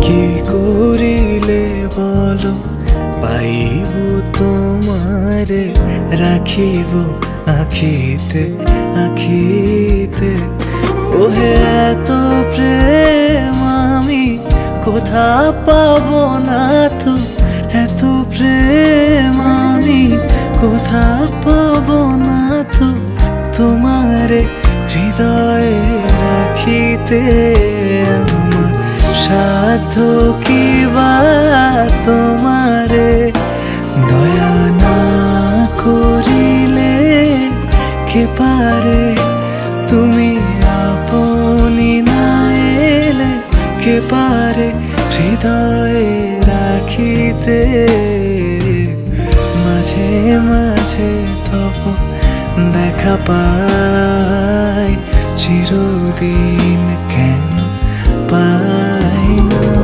কি করিলে বলো পাইব তোমারে, রাখিব আখিতে আখিতে। ওহে এত প্রেম আমি কোথা পাবো না তো, এত প্রেম আমি কোথা পাবো না তো, তোমারে হৃদয়ে রাখিতে। আমার সাধ্য কি বা তোমারে দয়া না করিলে কে পারে, তুমি আপনি না এলে কে পারে হৃদয়ে রাখিতে। মাঝে মাঝে তব দেখা পাই, চিরদিন কেন পাই না।